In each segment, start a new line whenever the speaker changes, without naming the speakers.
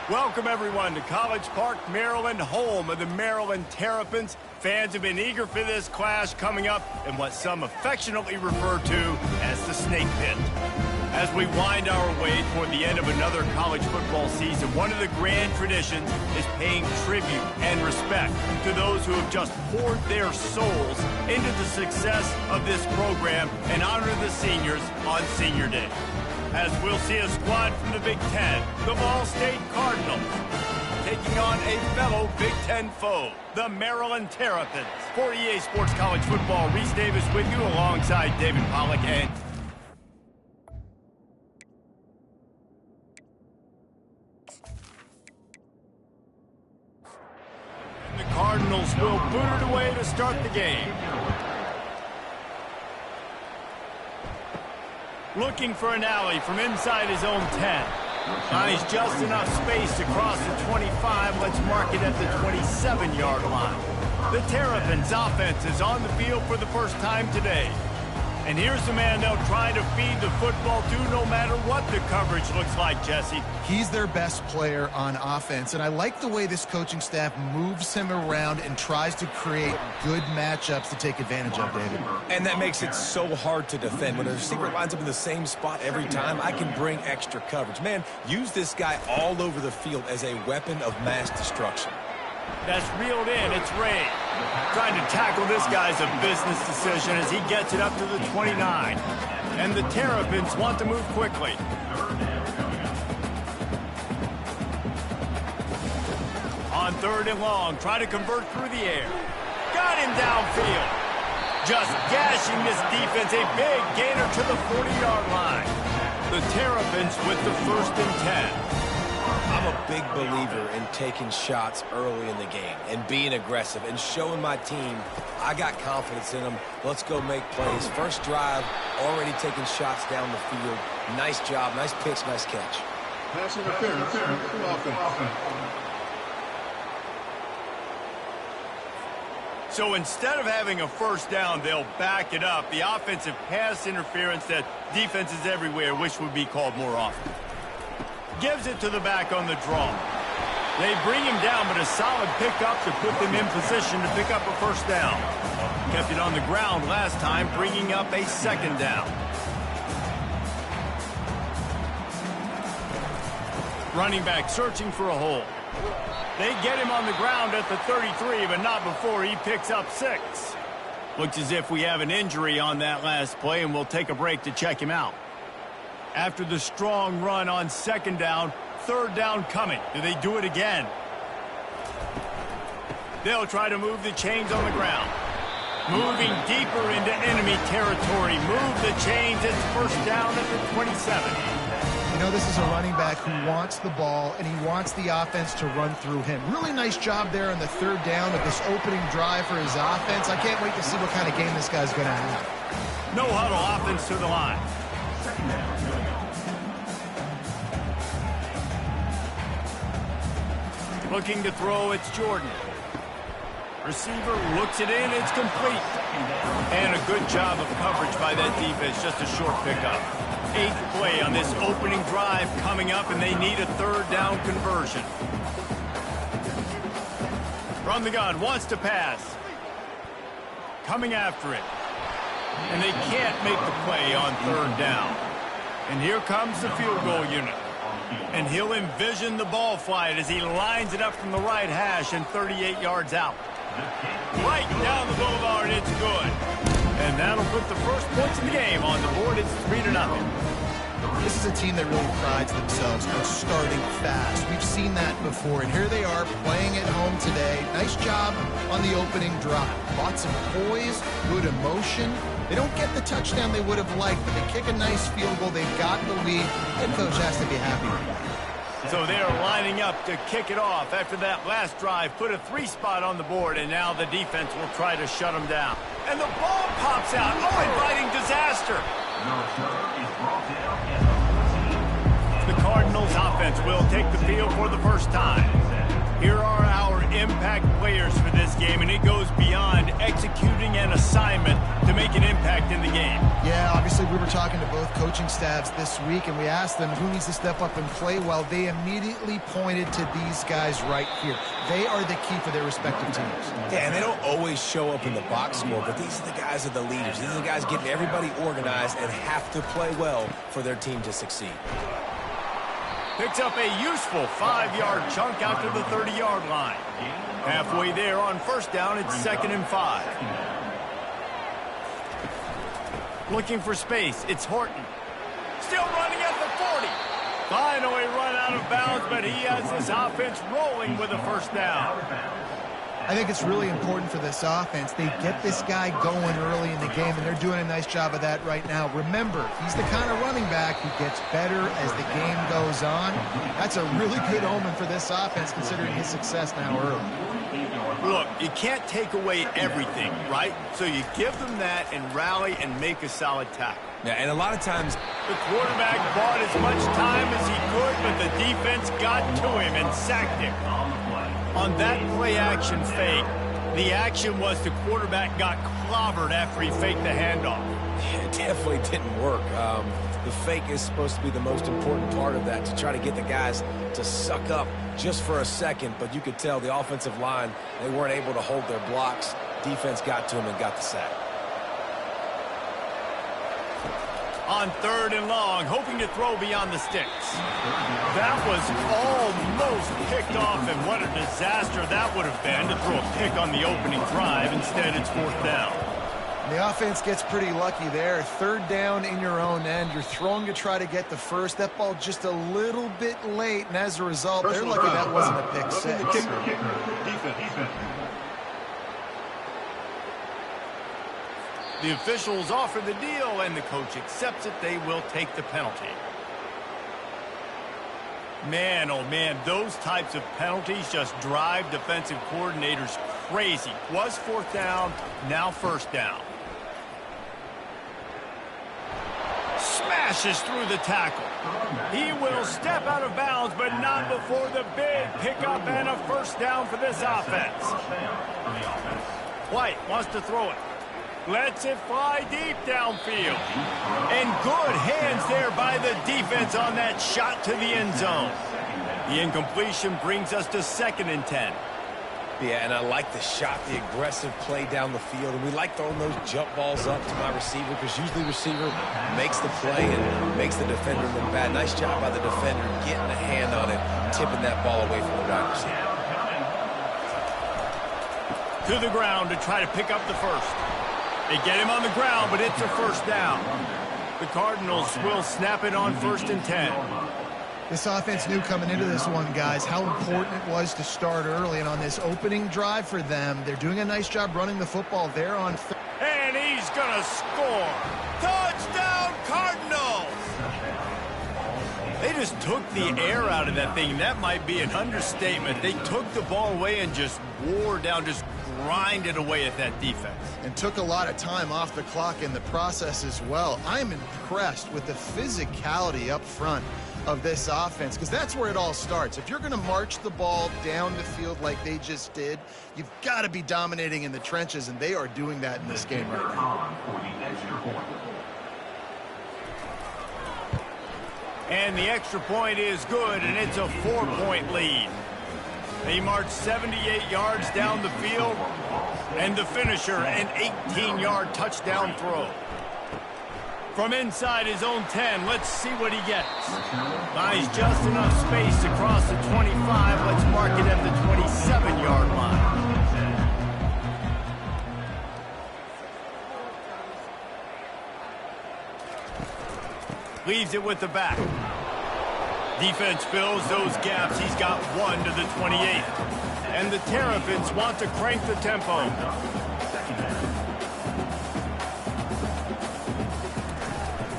Welcome, everyone, to College Park, Maryland, home of the Maryland Terrapins. Fans have been eager for this clash coming up in what some affectionately refer to as the Snake Pit. As we wind our way toward the end of another college football season, one of the grand traditions is paying tribute and respect to those who have just poured their souls into the success of this program and honor the seniors on Senior Day. As we'll see a squad from the Big Ten, the Ball State Cardinals, taking on a fellow Big Ten foe, the Maryland Terrapins. For EA Sports College Football, Reese Davis with you alongside David Pollack and the Cardinals will boot it away to start the game. Looking for an alley from inside his own 10. Finds just enough space to cross the 25. Let's mark it at the 27-yard line. The Terrapins offense is on the field for the first time today. And here's the man they'll try to feed the football to no matter what the coverage looks like, Jesse.
He's their best player on offense, and I like the way this coaching staff moves him around and tries to create good matchups to take advantage of, David.
And that makes it so hard to defend. When a receiver lines up in the same spot every time, I can bring extra coverage. Man, use this guy all over the field as a weapon of mass destruction.
That's reeled in. It's Ray. Trying to tackle this guy's a business decision as he gets it up to the 29. And the Terrapins want to move quickly. On 3rd and long, try to convert through the air. Got him downfield. Just gashing this defense. A big gainer to the 40-yard line. The Terrapins with the 1st and 10.
I'm a big believer in taking shots early in the game and being aggressive and showing my team I got confidence in them. Let's go make plays. First drive, already taking shots down the field. Nice job, nice pitch, nice catch.
Pass interference.
So instead of having a first down, they'll back it up. The offensive pass interference that defenses everywhere wish would be called more often. Gives it to the back on the draw. They bring him down, but a solid pickup to put them in position to pick up a first down. Kept it on the ground last time, bringing up a 2nd down. Running back searching for a hole. They get him on the ground at the 33, but not before he picks up 6. Looks as if we have an injury on that last play, and we'll take a break to check him out. After the strong run on 2nd down, 3rd down coming. Do they do it again? They'll try to move the chains on the ground. Moving deeper into enemy territory. Move the chains. It's 1st down at the 27.
You know, this is a running back who wants the ball, and he wants the offense to run through him. Really nice job there on the 3rd down of this opening drive for his offense. I can't wait to see what kind of game this guy's going to have.
No huddle offense to the line. Looking to throw, it's Jordan. Receiver looks it in, it's complete. And a good job of coverage by that defense, just a short pickup. 8th play on this opening drive coming up, and they need a 3rd down conversion. From the gun, wants to pass. Coming after it. And they can't make the play on 3rd down. And here comes the field goal unit. And he'll envision the ball flight as he lines it up from the right hash and 38 yards out. Right down the boulevard, it's good. And that'll put the first points in the game on the board. It's 3-0.
This is a team that really prides themselves on starting fast. We've seen that before, and here they are playing at home today. Nice job on the opening drive. Lots of poise, good emotion. They don't get the touchdown they would have liked, but they kick a nice field goal. They've got the lead. Head coach has to be happy with that.
So they're lining up to kick it off after that last drive. Put a 3 spot on the board, and now the defense will try to shut them down. And the ball pops out. Oh, inviting disaster. The Cardinals offense will take the field for the first time. Here are our impact players for this game, and it goes beyond executing an assignment to make make an impact in the game.
Yeah, obviously we were talking to both coaching staffs this week, and we asked them who needs to step up and play well. They immediately pointed to these guys right here. They are the key for their respective teams.
Yeah, and they don't always show up in the box score, but these are the guys that are the leaders. These are the guys getting everybody organized and have to play well for their team to succeed.
Picks up a useful 5-yard chunk out to the 30-yard line. Halfway there on first down, it's 2nd and 5. Looking for space, it's Horton. Still running at the 40. Finally run out of bounds, but he has this offense rolling with a first down.
I think it's really important for this offense. They get this guy going early in the game, and they're doing a nice job of that right now. Remember, he's the kind of running back who gets better as the game goes on. That's a really good omen for this offense, considering his success now early.
Look, you can't take away everything, right? So you give them that and rally and make a solid tackle.
Yeah, and a lot of times
the quarterback bought as much time as he could, but the defense got to him and sacked him. On that play-action fake, the action was the quarterback got clobbered after he faked the handoff.
It definitely didn't work. The fake is supposed to be the most important part of that, to try to get the guys to suck up just for a second, but you could tell the offensive line, they weren't able to hold their blocks. Defense got to them and got the sack.
On 3rd and long, hoping to throw beyond the sticks. That was almost picked off, and what a disaster that would have been to throw a pick on the opening drive. Instead, it's 4th down.
The offense gets pretty lucky there. 3rd down in your own end. You're throwing to try to get the first. That ball just a little bit late, and as a result, they're lucky that wasn't a pick six.
The officials offer the deal, and the coach accepts it. They will take the penalty. Man, oh man, those types of penalties just drive defensive coordinators crazy. Was 4th down, now 1st down. Smashes through the tackle. He will step out of bounds, but not before the big pickup and a 1st down for this offense. White wants to throw it. Lets it fly deep downfield. And good hands there by the defense on that shot to the end zone. The incompletion brings us to 2nd and 10.
Yeah, and I like the shot, the aggressive play down the field. And we like throwing those jump balls up to my receiver, because usually the receiver makes the play and makes the defender look bad. Nice job by the defender getting a hand on it, tipping that ball away from the wide receiver.
To the ground to try to pick up the first. They get him on the ground, but it's a 1st down. The Cardinals will snap it on 1st and 10.
This offense knew coming into this one, guys, how important it was to start early. And on this opening drive for them, they're doing a nice job running the football there on third.
And he's going to score. Touchdown, Cardinals! They just took the air out of that thing. That might be an understatement. They took the ball away and just wore down, just grinded away at that defense.
And took a lot of time off the clock in the process as well. I'm impressed with the physicality up front of this offense, because that's where it all starts. If you're going to march the ball down the field like they just did, you've got to be dominating in the trenches, and they are doing that in this game right now.
And the extra point is good, and it's a 4-point lead. They march 78 yards down the field, and the finisher, an 18-yard touchdown throw. From inside his own 10, let's see what he gets. Buys just enough space across the 25. Let's mark it at the 27-yard line. Leaves it with the back. Defense fills those gaps. He's got one to the 28. And the Terrapins want to crank the tempo.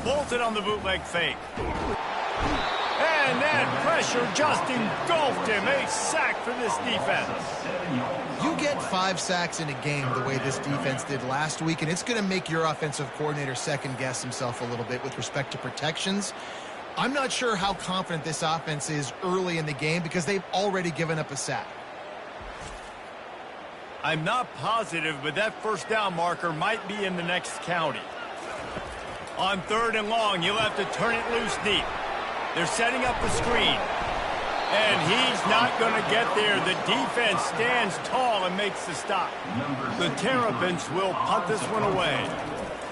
Bolted on the bootleg fake. And that pressure just engulfed him. A sack for this defense.
You get 5 sacks in a game the way this defense did last week, and it's going to make your offensive coordinator second-guess himself a little bit with respect to protections. I'm not sure how confident this offense is early in the game, because they've already given up a sack.
I'm not positive, but that first down marker might be in the next county. On 3rd and long, he'll have to turn it loose deep. They're setting up the screen. And he's not going to get there. The defense stands tall and makes the stop. The Terrapins will punt this one away.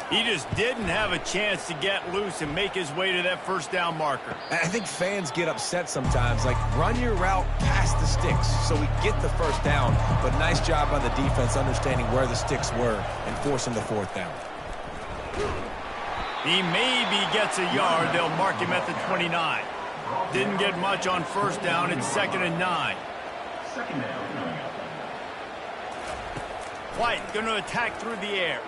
He just didn't have a chance to get loose and make his way to that first down marker.
I think fans get upset sometimes, like run your route past the sticks so we get the first down. But nice job by the defense understanding where the sticks were and forcing the 4th down.
He maybe gets a yard. They'll mark him at the 29. Didn't get much on first down. It's 2nd and 9. White going to attack through the air.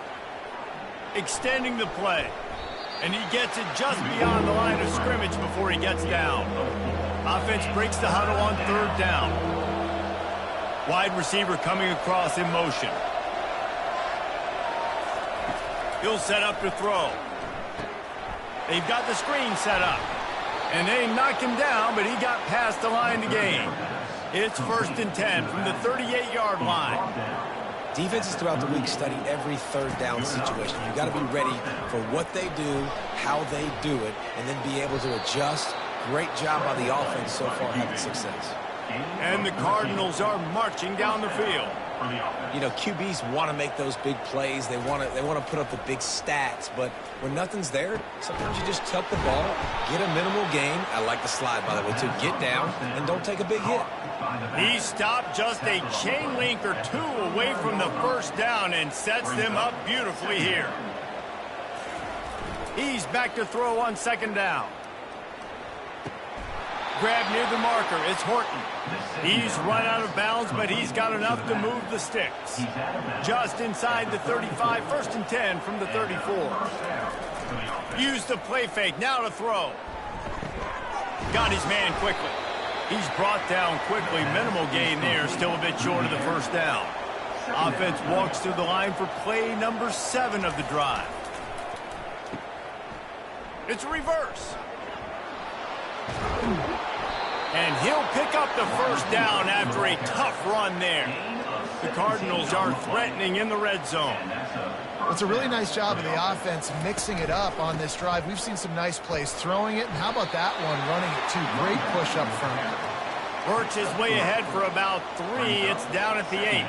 Extending the play. And he gets it just beyond the line of scrimmage before he gets down. Offense breaks the huddle on 3rd down. Wide receiver coming across in motion. He'll set up to throw. They've got the screen set up. And they knock him down, but he got past the line to gain. It's 1st and 10 from the 38-yard line.
Defenses throughout the week study every 3rd down situation. You got to be ready for what they do, how they do it, and then be able to adjust. Great job by the offense so far having success.
And the Cardinals are marching down the field.
You know, QBs want to make those big plays. They want to put up the big stats, but when nothing's there, sometimes you just tuck the ball, get a minimal gain. I like the slide, by the way, too. Get down and don't take a big hit.
He stopped just a chain link or 2 away from the first down and sets them up beautifully here. He's back to throw on 2nd down. Grab near the marker. It's Horton. He's run out of bounds, but he's got enough to move the sticks. Just inside the 35, 1st and 10 from the 34. Use the play fake. Now to throw. Got his man quickly. He's brought down quickly. Minimal gain there. Still a bit short of the first down. Offense walks through the line for play number 7 of the drive. It's a reverse. And he'll pick up the first down after a tough run there. The Cardinals are threatening in the red zone.
It's a really nice job of the offense mixing it up on this drive. We've seen some nice plays throwing it, and how about that one running it too? Great push up front.
Works his way ahead for about 3. It's down at the 8.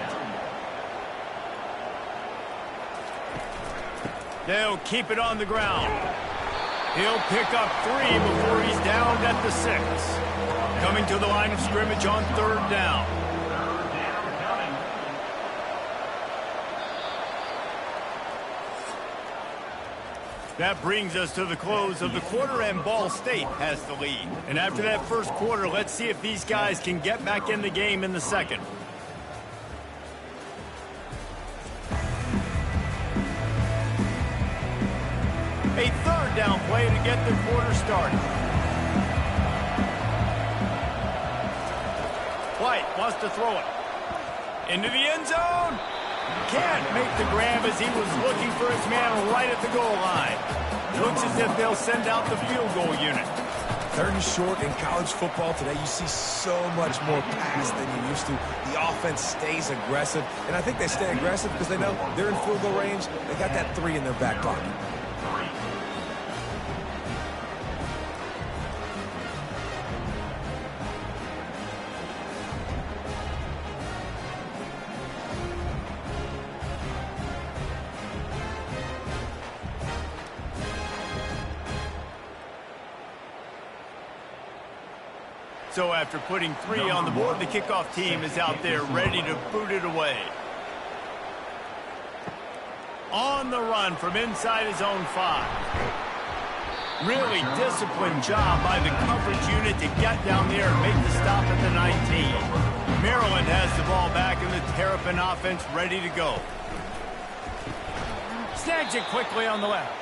They'll keep it on the ground. He'll pick up 3 before he's down at the 6. Coming to the line of scrimmage on 3rd down. That brings us to the close of the quarter, and Ball State has the lead. And after that first quarter, let's see if these guys can get back in the game in the second. A 3rd down play to get the quarter started. White wants to throw it. Into the end zone. Can't make the grab as he was looking for his man right at the goal line. Looks as if they'll send out the field goal unit.
3rd and short in college football today. You see so much more pass than you used to. The offense stays aggressive, and I think they stay aggressive because they know they're in field goal range. They got that 3 in their back pocket.
So after putting 3 on the board, the kickoff team is out there ready to boot it away. On the run from inside his own 5. Really disciplined job by the coverage unit to get down there and make the stop at the 19. Maryland has the ball back and the Terrapin offense ready to go. Snags it quickly on the left.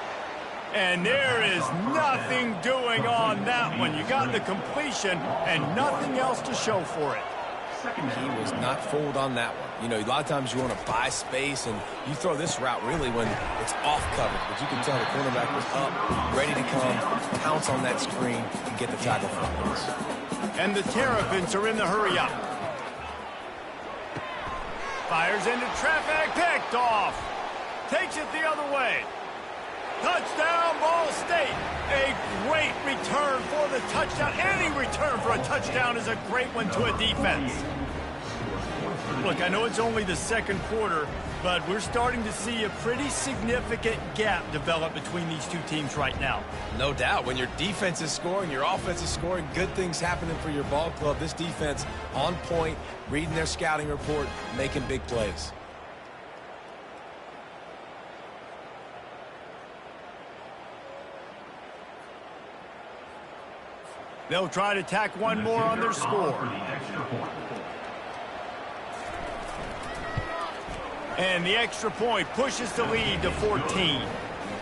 And there is nothing doing on that one. You got the completion and nothing else to show for it.
He was not fooled on that one. You know, a lot of times you want to buy space, and you throw this route really when it's off coverage. But you can tell the cornerback was up, ready to come, pounce on that screen, and get the tackle for us.
And the Terrapins are in the hurry up. Fires into traffic, picked off. Takes it the other way. Touchdown, Ball State. A great return for the touchdown. Any return for a touchdown is a great one to a defense. Look, I know it's only the second quarter, but we're starting to see a pretty significant gap develop between these two teams right now.
No doubt. When your defense is scoring, your offense is scoring, good things happening for your ball club. This defense on point, reading their scouting report, making big plays.
They'll try to tack one more on their score. And the extra point pushes the lead to 14.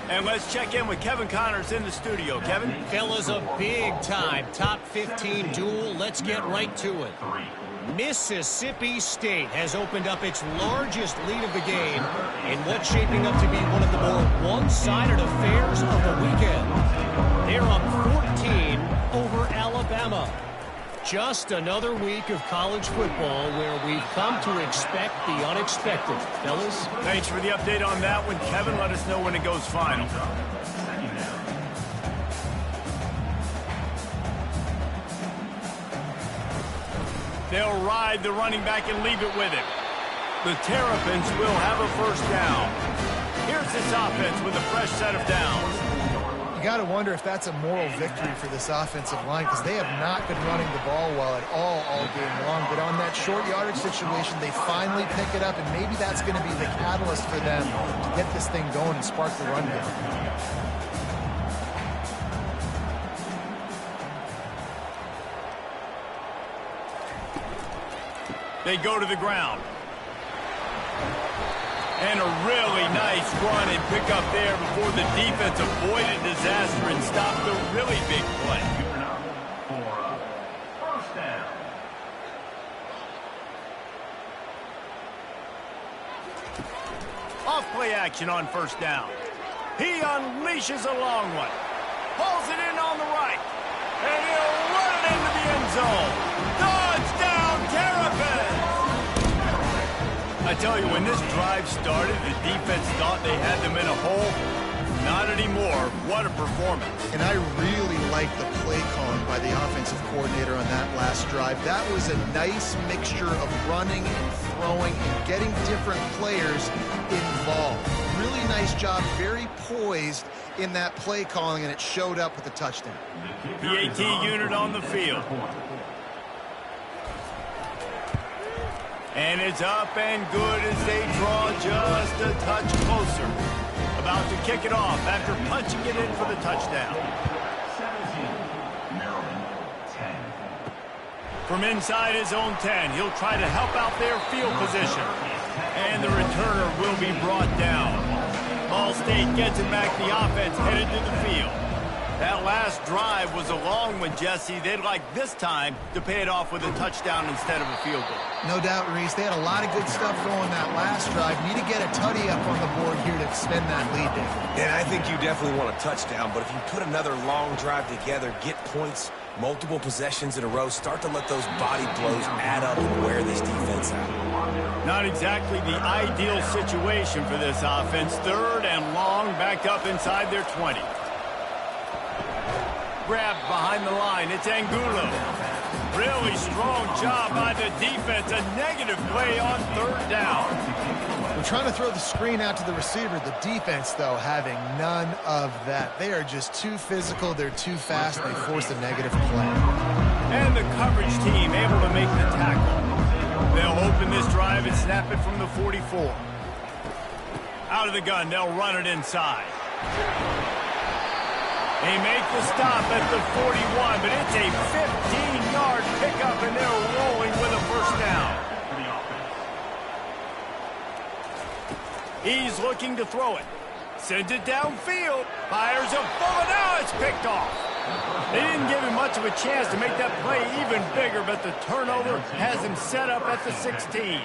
And let's check in with Kevin Connors in the studio. Kevin?
Fellas, a big-time top 15 duel. Let's get right to it. Mississippi State has opened up its largest lead of the game in what's shaping up to be one of the more one-sided affairs of the weekend. They're up 14 over Alabama. Just another week of college football where we've come to expect the unexpected. Fellas?
Thanks for the update on that one, Kevin. Let us know when it goes final. They'll ride the running back and leave it with him. The Terrapins will have a first down. Here's this offense with a fresh set of downs.
You got to wonder if that's a moral victory for this offensive line, because they have not been running the ball well at all game long. But on that short yardage situation, they finally pick it up, and maybe that's going to be the catalyst for them to get this thing going and spark the run game.
They go to the ground. And a really nice run and pick up there before the defense avoided disaster and stopped the really big play. Off play action on first down. He unleashes a long one. Pulls it in on the right. And he'll run it into the end zone. Touchdown, Terrapins! I tell you, when this drive started, the defense thought they had them in a hole. Not anymore. What a performance.
And I really like the play calling by the offensive coordinator on that last drive. That was a nice mixture of running and throwing and getting different players involved. Really nice job, very poised in that play calling, and it showed up with a touchdown.
PAT unit on the field. And it's up and good as they draw just a touch closer. About to kick it off after punching it in for the touchdown. From inside his own 10, he'll try to help out their field position. And the returner will be brought down. Ball State gets it back. The offense headed to the field. That last drive was a long one, Jesse. They'd like this time to pay it off with a touchdown instead of a field goal.
No doubt, Reese. They had a lot of good stuff going that last drive. Need to get a tutty up on the board here to extend that lead there.
And I think you definitely want a touchdown, but if you put another long drive together, get points, multiple possessions in a row, start to let those body blows add up and wear this defense out.
Not exactly the ideal situation for this offense. Third and long, backed up inside their 20. Grabbed behind the line. It's Angulo. Really strong job by the defense. A negative play on third down.
We're trying to throw the screen out to the receiver. The defense, though, having none of that. They are just too physical. They're too fast. They force a negative play.
And the coverage team able to make the tackle. They'll open this drive and snap it from the 44. Out of the gun, they'll run it inside. They make the stop at the 41, but it's a 15-yard pickup, and they're rolling with a first down. He's looking to throw it. Sends it downfield. Fires a bullet. Now it's picked off. They didn't give him much of a chance to make that play even bigger, but the turnover has him set up at the 16.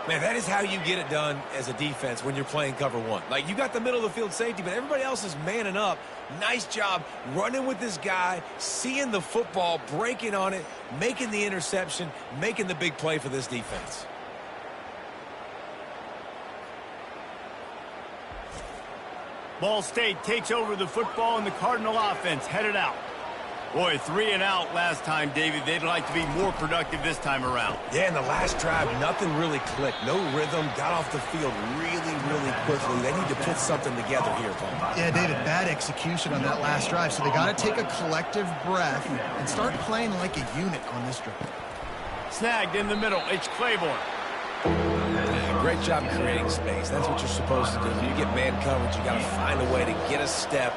Man, that is how you get it done as a defense when you're playing cover one. Like, you got the middle of the field safety, but everybody else is manning up. Nice job running with this guy, seeing the football, breaking on it, making the interception, making the big play for this defense.
Ball State takes over the football, and the Cardinal offense headed out. Boy, 3 and out last time, David. They'd like to be more productive this time around.
Yeah, in the last drive, nothing really clicked. No rhythm, got off the field really, really quickly. They need to put something together here, Paul.
Yeah, David, bad execution on that last drive, so they got to take a collective breath and start playing like a unit on this drive.
Snagged in the middle. It's Claiborne.
Great job creating space. That's what you're supposed to do. When you get man coverage, you got to find a way to get a step,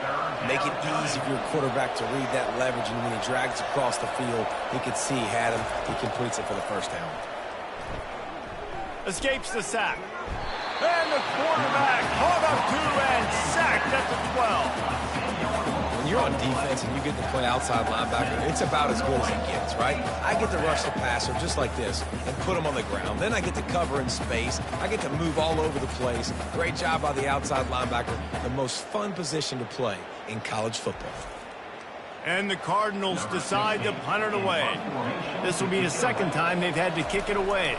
make it easy for your quarterback to read that leverage, and when he drags across the field, he can see he had him. He completes it for the first down.
Escapes the sack. And the quarterback hauled up 2 and sacked at the 12.
When you're on defense and you get to play outside linebacker, it's about as good as it gets, right? I get to rush the passer just like this and put him on the ground. Then I get to cover in space. I get to move all over the place. Great job by the outside linebacker. The most fun position to play in college football.
And the Cardinals decide to punt it away. This will be the second time they've had to kick it away.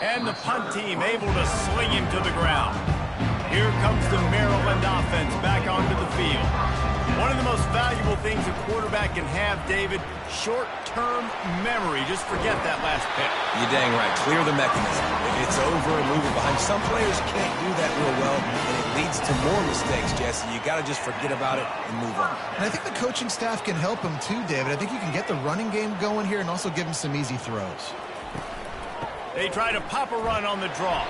And the punt team able to sling him to the ground. Here comes the Maryland offense back onto the field. One of the most valuable things a quarterback can have, David, short-term memory. Just forget that last pick.
You're dang right. Clear the mechanism. If it's over and moving behind, some players can't do that real well, and it leads to more mistakes, Jesse. You got to just forget about it and move on.
And I think the coaching staff can help him too, David. I think you can get the running game going here and also give him some easy throws.
They try to pop a run on the draw.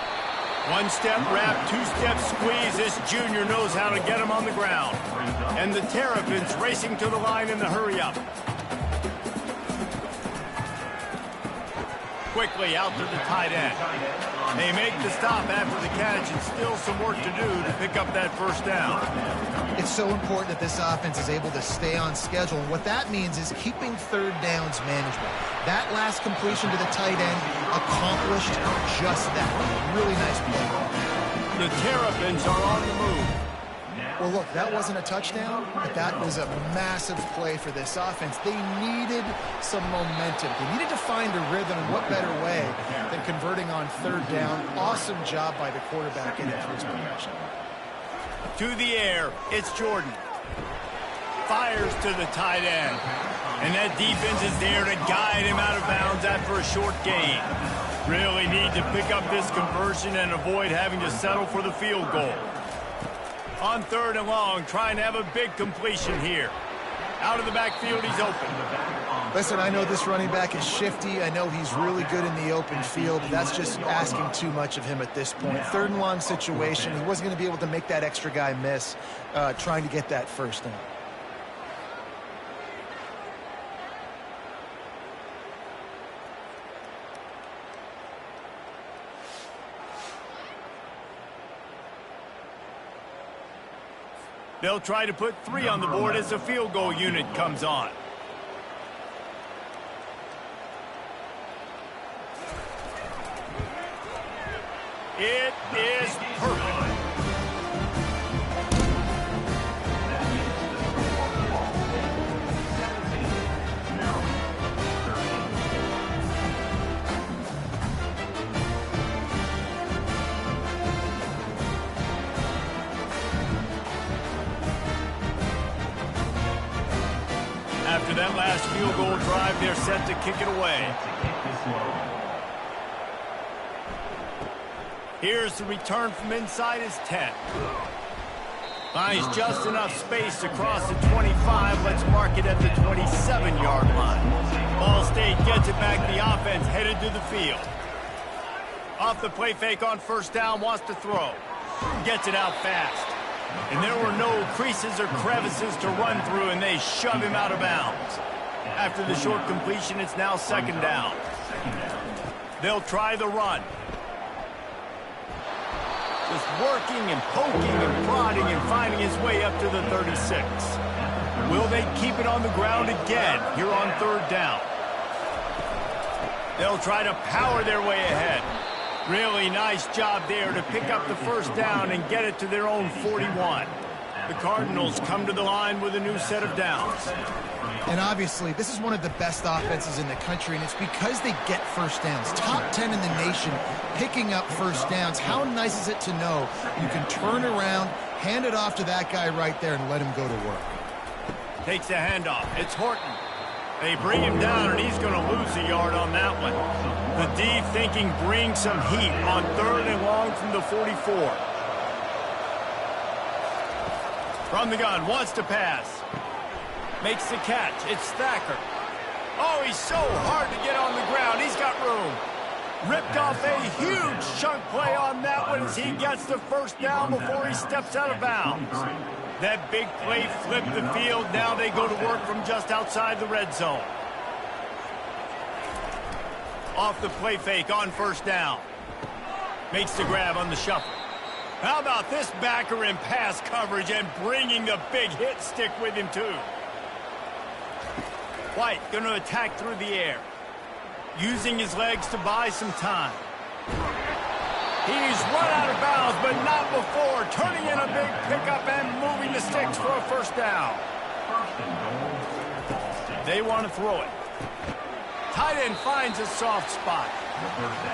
1-step wrap, 2-step squeeze. This junior knows how to get him on the ground. And the Terrapins racing to the line in the hurry-up. Quickly out to the tight end. They make the stop after the catch, and still some work to do to pick up that first down.
It's so important that this offense is able to stay on schedule. And what that means is keeping third downs manageable. That last completion to the tight end accomplished just that. Really nice play.
The Terrapins are on the move.
Well, look, that wasn't a touchdown, but that was a massive play for this offense. They needed some momentum. They needed to find a rhythm, and what better way than converting on third down. Awesome job by the quarterback in that first possession.
To the air, it's Jordan. Fires to the tight end. And that defense is there to guide him out of bounds after a short gain. Really need to pick up this conversion and avoid having to settle for the field goal. On 3rd and long, trying to have a big completion here. Out of the backfield, he's open.
Listen, I know this running back is shifty. I know he's really good in the open field. That's just asking too much of him at this point. 3rd and long situation. He wasn't going to be able to make that extra guy miss trying to get that first down.
They'll try to put 3 on the board as the field goal unit comes on. It is perfect. After that last field goal drive, they're set to kick it away. Here's the return from inside his 10. Finds just enough space to cross the 25. Let's mark it at the 27-yard line. Ball State gets it back. The offense headed to the field. Off the play fake on first down, wants to throw. Gets it out fast. And there were no creases or crevices to run through, and they shove him out of bounds. After the short completion, it's now 2nd down. They'll try the run. Just working and poking and prodding and finding his way up to the 36. Will they keep it on the ground again here on 3rd down? They'll try to power their way ahead. Really nice job there to pick up the first down and get it to their own 41. The Cardinals come to the line with a new set of downs.
And obviously, this is one of the best offenses in the country, and it's because they get first downs. Top 10 in the nation picking up first downs. How nice is it to know you can turn around, hand it off to that guy right there, and let him go to work.
Takes a handoff. It's Horton. They bring him down, and he's going to lose a yard on that one. The D thinking bring some heat on 3rd and long from the 44. From the gun, wants to pass. Makes the catch. It's Thacker. Oh, he's so hard to get on the ground. He's got room. Ripped off a huge chunk play on that one as he gets the first down before he steps out of bounds. That big play flipped the field. Now they go to work from just outside the red zone. Off the play fake on first down. Makes the grab on the shuffle. How about this backer in pass coverage and bringing the big hit stick with him too. White going to attack through the air. Using his legs to buy some time. He's run out of bounds, but not before. Turning in a big pickup and moving the sticks for a first down. They want to throw it. Tight end finds a soft spot.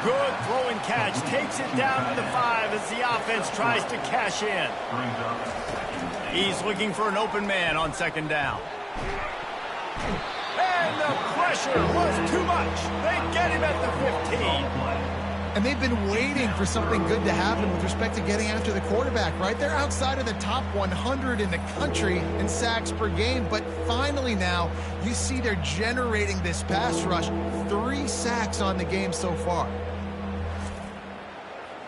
Good throw and catch. Takes it down to the 5 as the offense tries to cash in. He's looking for an open man on second down. And the pressure was too much. They get him at the 15.
And they've been waiting for something good to happen with respect to getting after the quarterback, right? They're outside of the top 100 in the country in sacks per game, but finally now you see they're generating this pass rush. 3 sacks on the game so far.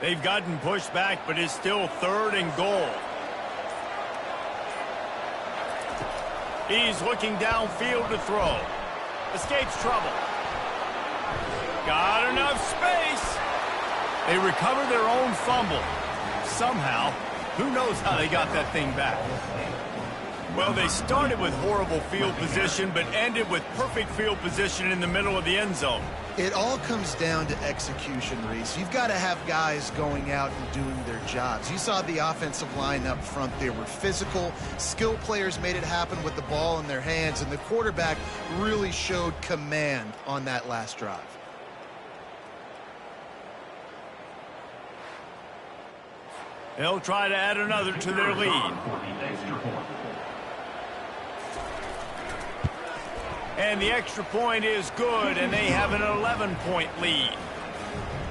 They've gotten pushed back, but it's still 3rd and goal. He's looking downfield to throw. Escapes trouble. Got enough space. They recover their own fumble. Somehow, who knows how they got that thing back. Well, they started with horrible field position, but ended with perfect field position in the middle of the end zone.
It all comes down to execution, Reese. You've got to have guys going out and doing their jobs. You saw the offensive line up front. They were physical. Skill players made it happen with the ball in their hands, and the quarterback really showed command on that last drive.
They'll try to add another to their lead. And the extra point is good, and they have an 11-point lead.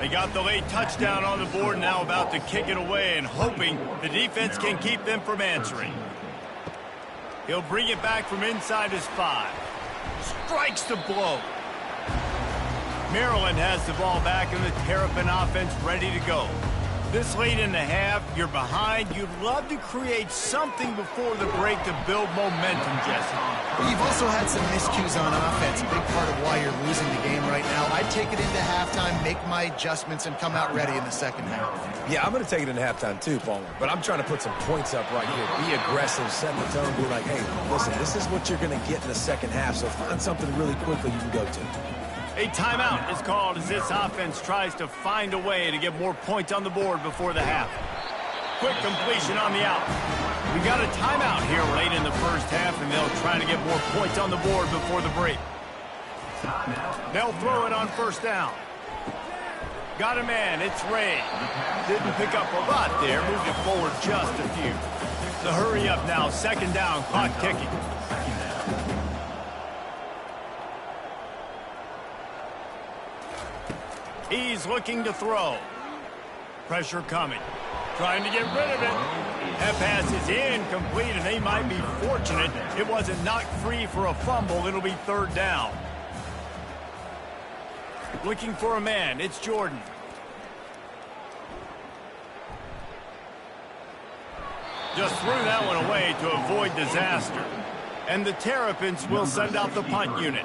They got the late touchdown on the board, now about to kick it away and hoping the defense can keep them from answering. He'll bring it back from inside his 5. Strikes the blow. Maryland has the ball back and the Terrapin offense ready to go. This late in the half, you're behind. You'd love to create something before the break to build momentum, Jesse.
Well, you've also had some miscues on offense, a big part of why you're losing the game right now. I'd take it into halftime, make my adjustments, and come out ready in the second half.
Yeah, I'm going to take it into halftime too, Palmer. But I'm trying to put some points up right here. Be aggressive, set the tone, be like, hey, listen, this is what you're going to get in the second half, so find something really quickly you can go to.
A timeout is called as this offense tries to find a way to get more points on the board before the half. Quick completion on the out. We got a timeout here late in the first half, and they'll try to get more points on the board before the break. They'll throw it on first down. Got a man. It's Ray. Didn't pick up a lot there. Moved it forward just a few. The hurry up now. Second down. Clock ticking. He's looking to throw. Pressure coming. Trying to get rid of it. That pass is incomplete, and they might be fortunate it wasn't knocked free for a fumble. It'll be 3rd down. Looking for a man. It's Jordan. Just threw that one away to avoid disaster. And the Terrapins will send out the punt unit.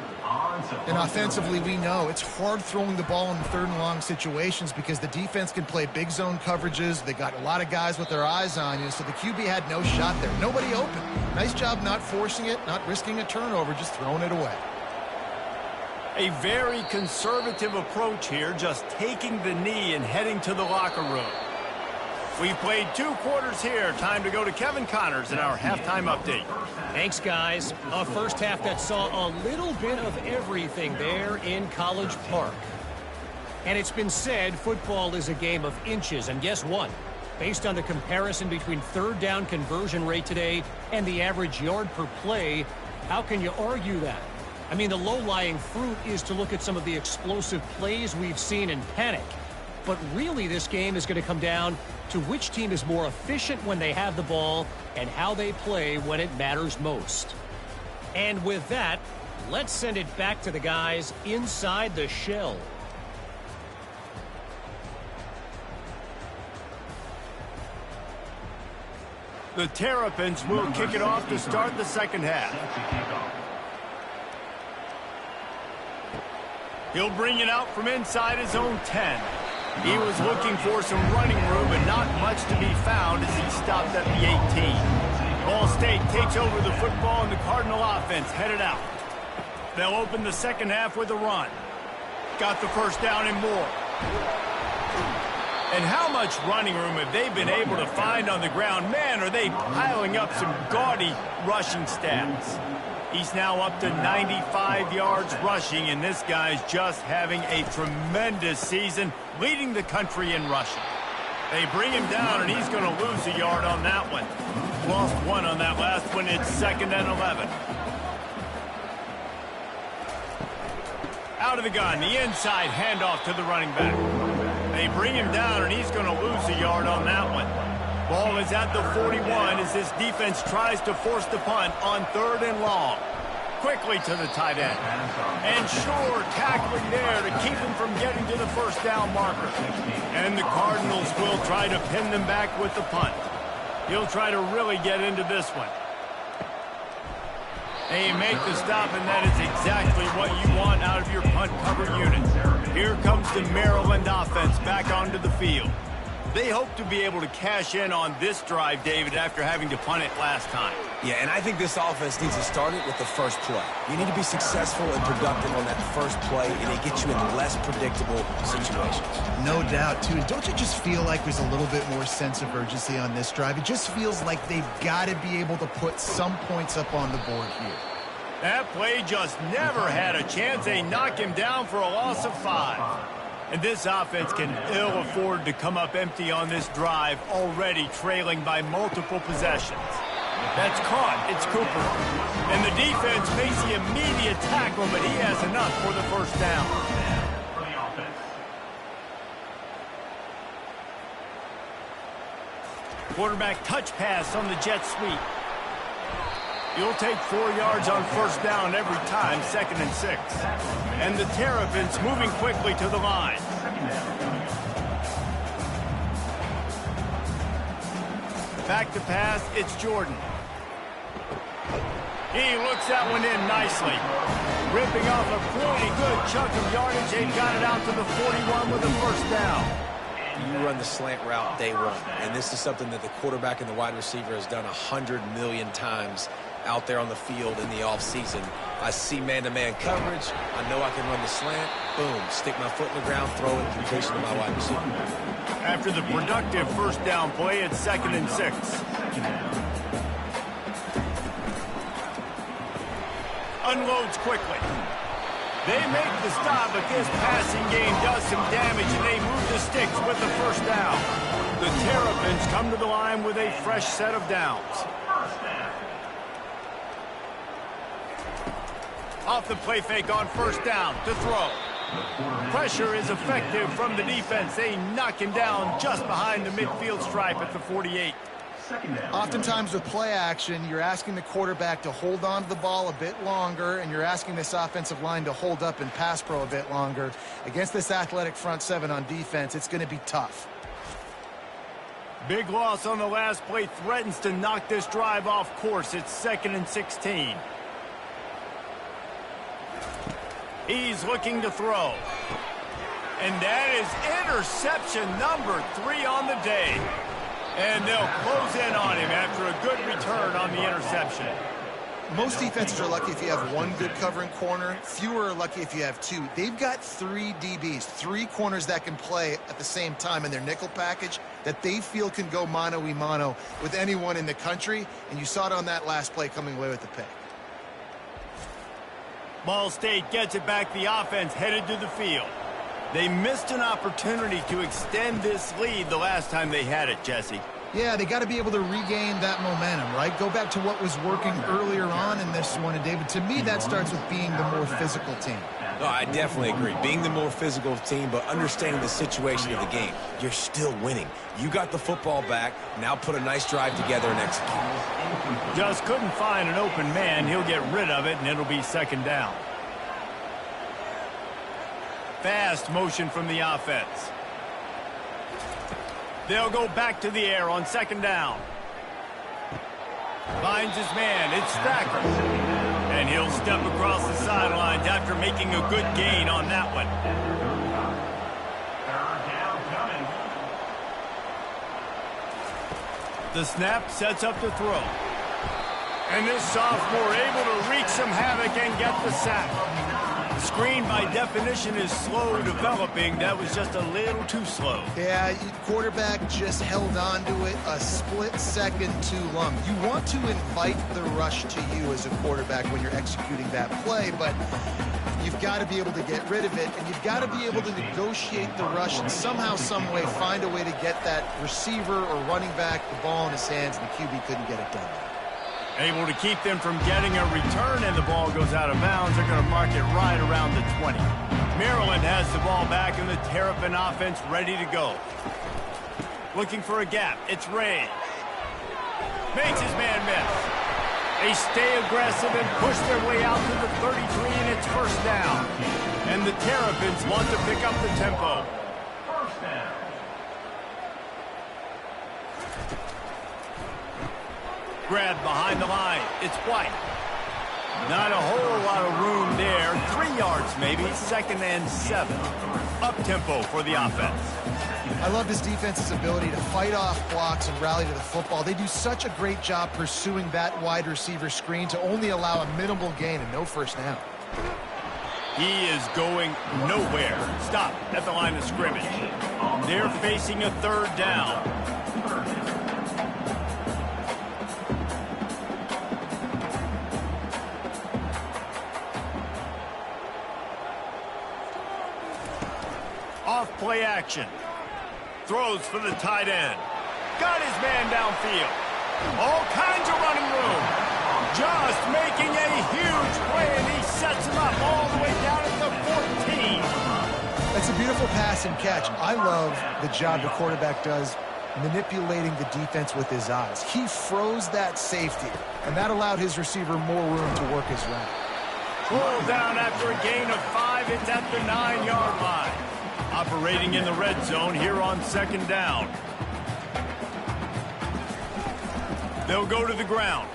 And offensively, we know it's hard throwing the ball in 3rd and long situations because the defense can play big zone coverages. They got a lot of guys with their eyes on you, so the QB had no shot there. Nobody open. Nice job not forcing it, not risking a turnover, just throwing it away.
A very conservative approach here, just taking the knee and heading to the locker room. We played 2 quarters here. Time to go to Kevin Connors in our halftime update.
Thanks, guys. A first half that saw a little bit of everything there in College Park. And it's been said football is a game of inches. And guess what? Based on the comparison between third down conversion rate today and the average yard per play, how can you argue that? I mean, the low-lying fruit is to look at some of the explosive plays we've seen in panic. But really, this game is going to come down to which team is more efficient when they have the ball and how they play when it matters most. And with that, let's send it back to the guys inside the shell.
The Terrapins will kick it off to start the second half. He'll bring it out from inside his own 10. He was looking for some running room, but not much to be found as he stopped at the 18. Ball State takes over the football, and the Cardinal offense headed out. They'll open the second half with a run. Got the first down and more. And how much running room have they been able to find on the ground? Man, are they piling up some gaudy rushing stats. He's now up to 95 yards rushing, and this guy's just having a tremendous season, leading the country in rushing. They bring him down, and he's going to lose a yard on that one. Lost 1 on that last one. It's 2nd and 11. Out of the gun, the inside handoff to the running back. They bring him down, and he's going to lose a yard on that one. Ball is at the 41 as this defense tries to force the punt on 3rd and long. Quickly to the tight end. And sure, tackling there to keep him from getting to the first down marker. And the Cardinals will try to pin them back with the punt. He'll try to really get into this one. They make the stop, and that is exactly what you want out of your punt cover unit. Here comes the Maryland offense back onto the field. They hope to be able to cash in on this drive, David, after having to punt it last time.
Yeah, and I think this offense needs to start it with the first play. You need to be successful and productive on that first play, and it gets you in less predictable situations.
No doubt, too. Don't you just feel like there's a little bit more sense of urgency on this drive? It just feels like they've got to be able to put some points up on the board here.
That play just never had a chance. They knock him down for a loss of 5. And this offense can ill afford to come up empty on this drive, already trailing by multiple possessions. That's caught. It's Cooper. And the defense makes the immediate tackle, but he has enough for the first down. Quarterback touch pass on the jet sweep. You'll take 4 yards on first down every time, 2nd and 6. And the Terrapins moving quickly to the line. Back to pass, it's Jordan. He looks that one in nicely. Ripping off a pretty good chunk of yardage. They got it out to the 41 with a first down.
You run the slant route day one, and this is something that the quarterback and the wide receiver has done 100 million times out there on the field in the offseason. I see man-to-man coverage. I know I can run the slant. Boom, stick my foot in the ground, throw it, completion to my wide receiver.
After the productive first down play, it's 2nd and 6. Unloads quickly. They make the stop, but this passing game does some damage, and they move the sticks with the first down. The Terrapins come to the line with a fresh set of downs. Off the play fake on first down to throw. Pressure is effective from the defense. They knock him down just behind the midfield stripe at the 48.
Oftentimes with play action, you're asking the quarterback to hold on to the ball a bit longer, and you're asking this offensive line to hold up and pass pro a bit longer. Against this athletic front 7 on defense, it's going to be tough.
Big loss on the last play threatens to knock this drive off course. It's 2nd and 16. He's looking to throw. And that is interception number 3 on the day. And they'll close in on him after a good return on the interception.
Most defenses are lucky if you have one good covering corner. Fewer are lucky if you have two. They've got 3 DBs, 3 corners that can play at the same time in their nickel package that they feel can go mano-a-mano with anyone in the country, and you saw it on that last play coming away with the pick.
Ball State gets it back. The offense headed to the field. They missed an opportunity to extend this lead the last time they had it, Jesse.
Yeah, they got to be able to regain that momentum, right? Go back to what was working earlier on in this one. And, David, to me, that starts with being the more physical team.
No, I definitely agree. Being the more physical team, but understanding the situation of the game. You're still winning. You got the football back. Now put a nice drive together and execute.
Just couldn't find an open man. He'll get rid of it, and it'll be second down. Fast motion from the offense. They'll go back to the air on second down. Finds his man. It's Thacker. And he'll step across the sidelines after making a good gain on that one. The snap sets up the throw. And this sophomore able to wreak some havoc and get the sack. Screen, by definition, is slow developing. That was just a little too slow.
Yeah, quarterback just held on to it a split second too long. You want to invite the rush to you as a quarterback when you're executing that play, but you've got to be able to get rid of it, and you've got to be able to negotiate the rush and somehow, some way, find a way to get that receiver or running back the ball in his hands, and the QB couldn't get it done.
Able to keep them from getting a return, and the ball goes out of bounds. They're going to mark it right around the 20. Maryland has the ball back, and the Terrapin offense ready to go. Looking for a gap. It's Ray. Makes his man miss. They stay aggressive and push their way out to the 33, and it's first down. And the Terrapins want to pick up the tempo. Grab behind the line. It's White. Not a whole lot of room there. 3 yards maybe. Second and 7. Up-tempo for the offense.
I love this defense's ability to fight off blocks and rally to the football. They do such a great job pursuing that wide receiver screen to only allow a minimal gain and no first down.
He is going nowhere. Stop at the line of scrimmage. They're facing a third down. Off play action. Throws for the tight end. Got his man downfield. All kinds of running room. Just making a huge play, and he sets him up all the way down at the 14.
That's a beautiful pass and catch. I love the job the quarterback does manipulating the defense with his eyes. He froze that safety, and that allowed his receiver more room to work his route.
Pulled down after a gain of 5. It's at the 9-yard line. Operating in the red zone here on second down. They'll go to the ground.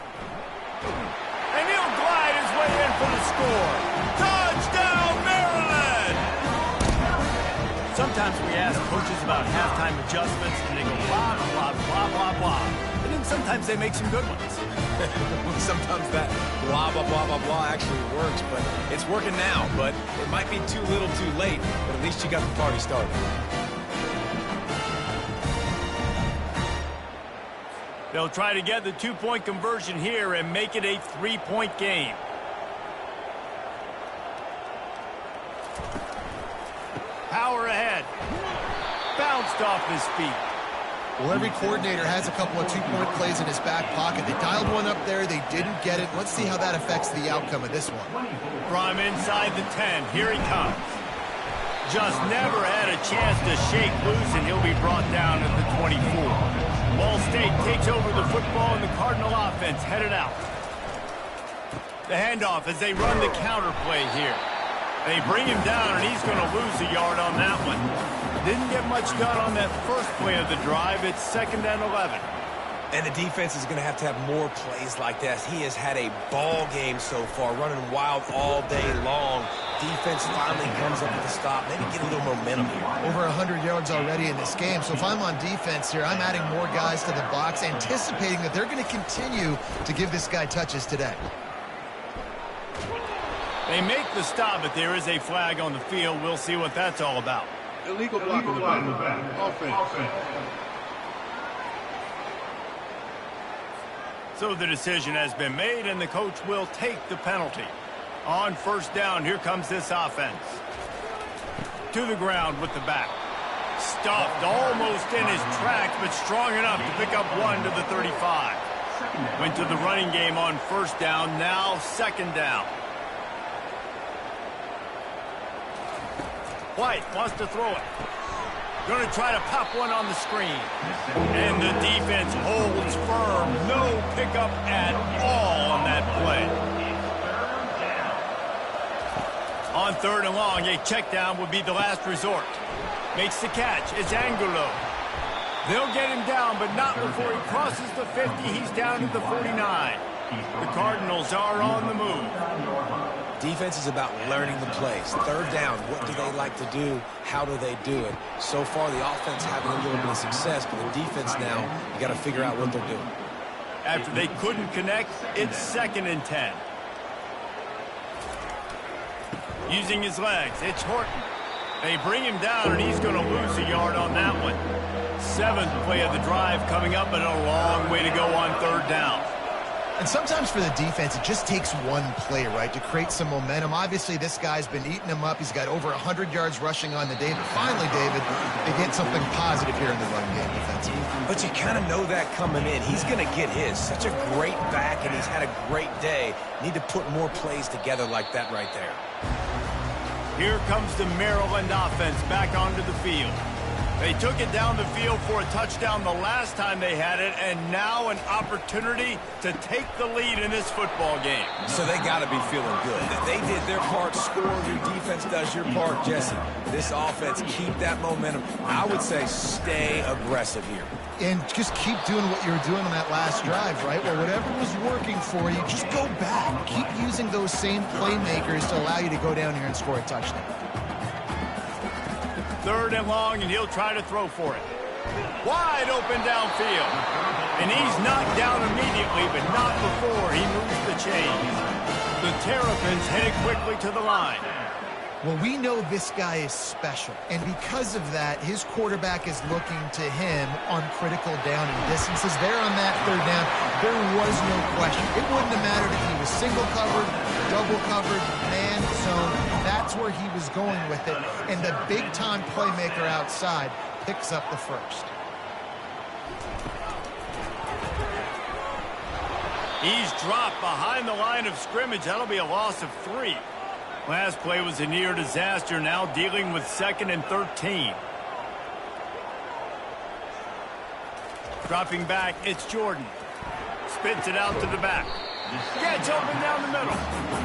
And he'll glide his way in for the score. Touchdown, Maryland! Sometimes we ask coaches about halftime adjustments, and they go blah, blah, blah, blah, blah. And then sometimes they make some good ones.
Sometimes that blah, blah, blah, blah, blah actually works, but it's working now. But it might be too little too late, but at least you got the party started.
They'll try to get the 2-point conversion here and make it a 3-point game. Power ahead. Bounced off his feet.
Well, every coordinator has a couple of 2-point plays in his back pocket. They dialed one up there. They didn't get it. Let's see how that affects the outcome of this one.
From inside the 10, here he comes. Just never had a chance to shake loose, and he'll be brought down at the 24. Ball State takes over the football, and the Cardinal offense headed out. The handoff as they run the counter play here. They bring him down, and he's going to lose a yard on that one. Didn't get much done on that first play of the drive. It's second and 11.
And the defense is going to have more plays like this. He has had a ball game so far, running wild all day long. Defense finally comes up with a stop. Maybe get a little momentum here.
Over 100 yards already in this game. So if I'm on defense here, I'm adding more guys to the box, anticipating that they're going to continue to give this guy touches today.
They make the stop, but there is a flag on the field. We'll see what that's all about.
Illegal block on the back. Offense.
So the decision has been made, and the coach will take the penalty. On first down, here comes this offense. To the ground with the back. Stuffed almost in his tracks, but strong enough to pick up one to the 35. Went to the running game on first down, now second down. White wants to throw it. Going to try to pop one on the screen. And the defense holds firm. No pickup at all on that play. On third and long, a check down would be the last resort. Makes the catch. It's Angulo. They'll get him down, but not before he crosses the 50. He's down to the 49. The Cardinals are on the move.
Defense is about learning the plays. Third down, what do they like to do? How do they do it? So far, the offense having a little bit of success, but the defense now, you got to figure out what they're doing.
After they couldn't connect, it's 2nd and 10. Using his legs, it's Horton. They bring him down, and he's going to lose a yard on that one. 7th play of the drive coming up, and a long way to go on third down.
And sometimes for the defense, it just takes one play, right, to create some momentum. Obviously, this guy's been eating him up. He's got over 100 yards rushing on the day. But finally, David, they get something positive here in the run game defensively.
But you kind of know that coming in. He's going to get his. Such a great back, and he's had a great day. Need to put more plays together like that right there.
Here comes the Maryland offense back onto the field. They took it down the field for a touchdown the last time they had it, and now an opportunity to take the lead in this football game.
So they got to be feeling good. They did their part, scored. Your defense does your part, Jesse. This offense, keep that momentum. I would say stay aggressive here.
And just keep doing what you were doing on that last drive, right? Well, whatever was working for you, just go back. Keep using those same playmakers to allow you to go down here and score a touchdown.
3rd and long, and he'll try to throw for it. Wide open downfield. And he's knocked down immediately, but not before he moves the chains. The Terrapins headed quickly to the line.
Well, we know this guy is special, and because of that, his quarterback is looking to him on critical down and distances. There on that third down, there was no question. It wouldn't have mattered if he was single covered, double covered, man zone. That's where he was going with it, and the big-time playmaker outside picks up the first.
He's dropped behind the line of scrimmage. That'll be a loss of 3. Last play was a near disaster, now dealing with 2nd and 13. Dropping back, it's Jordan. Spits it out to the back. Gets open down the middle.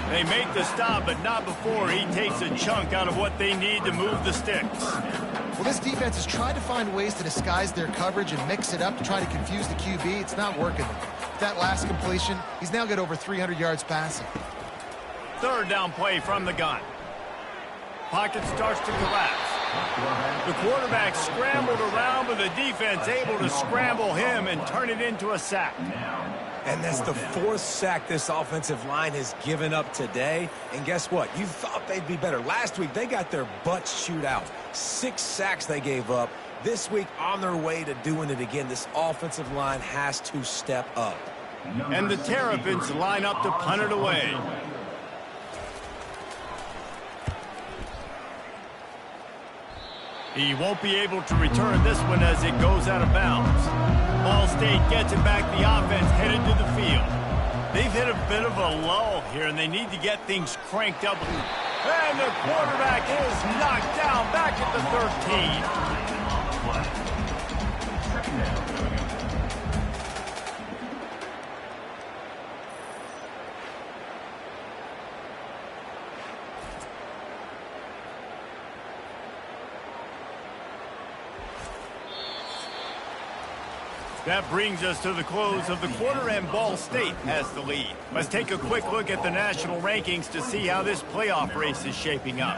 They make the stop, but not before he takes a chunk out of what they need to move the sticks.
Well, this defense has tried to find ways to disguise their coverage and mix it up to try to confuse the QB. It's not working. That last completion, he's now got over 300 yards passing.
3rd down play from the gun. Pocket starts to collapse. The quarterback scrambled around, but the defense able to scramble him and turn it into a sack.
And that's the 4th sack this offensive line has given up today. And guess what? You thought they'd be better. Last week, they got their butts chewed out. 6 sacks they gave up. This week, on their way to doing it again. This offensive line has to step up.
And the Terrapins line up to punt it away. He won't be able to return this one as it goes out of bounds. Ball State gets it back. The offense headed to the field. They've hit a bit of a lull here, and they need to get things cranked up. And the quarterback is knocked down back at the 13. That brings us to the close of the quarter, and Ball State has the lead. Let's take a quick look at the national rankings to see how this playoff race is shaping up.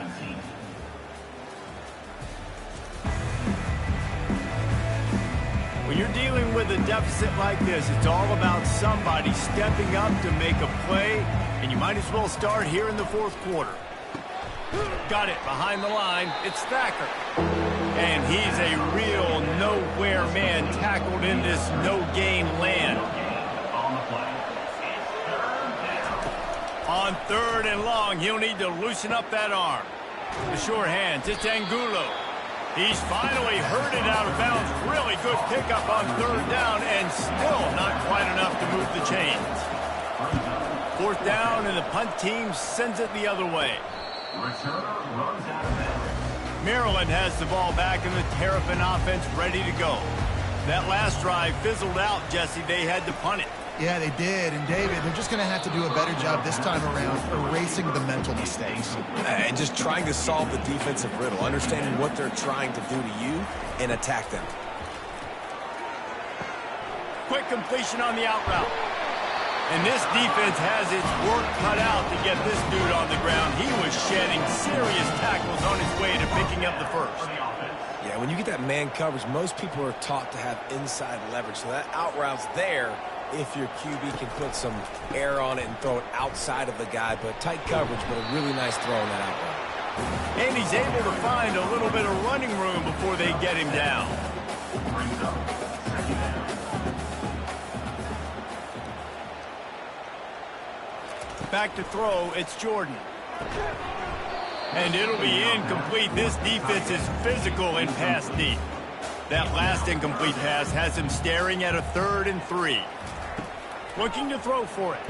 When you're dealing with a deficit like this, it's all about somebody stepping up to make a play, and you might as well start here in the fourth quarter. Got it behind the line. It's Thacker. And he's a real nowhere man tackled in this no-gain land. On third and long, he'll need to loosen up that arm. The sure hands, it's Angulo. He's finally herded out of bounds. Really good pickup on third down, and still not quite enough to move the chains. Fourth down, and the punt team sends it the other way. Maryland has the ball back, and the Terrapin offense ready to go. That last drive fizzled out, Jesse. They had to punt it.
Yeah, they did. And, David, they're just going to have to do a better job this time around erasing the mental mistakes.
And just trying to solve the defensive riddle, understanding what they're trying to do to you and attack them.
Quick completion on the out route. And this defense has its work cut out to get this dude on the ground. He was shedding serious tackles on his way to picking up the first.
Yeah, when you get that man coverage, most people are taught to have inside leverage. So that out route's there if your QB can put some air on it and throw it outside of the guy. But tight coverage, but a really nice throw on that out route.
And he's able to find a little bit of running room before they get him down. Back to throw, it's Jordan. And it'll be incomplete. This defense is physical in pass deep. That last incomplete pass has him staring at a 3rd and 3. Looking to throw for it.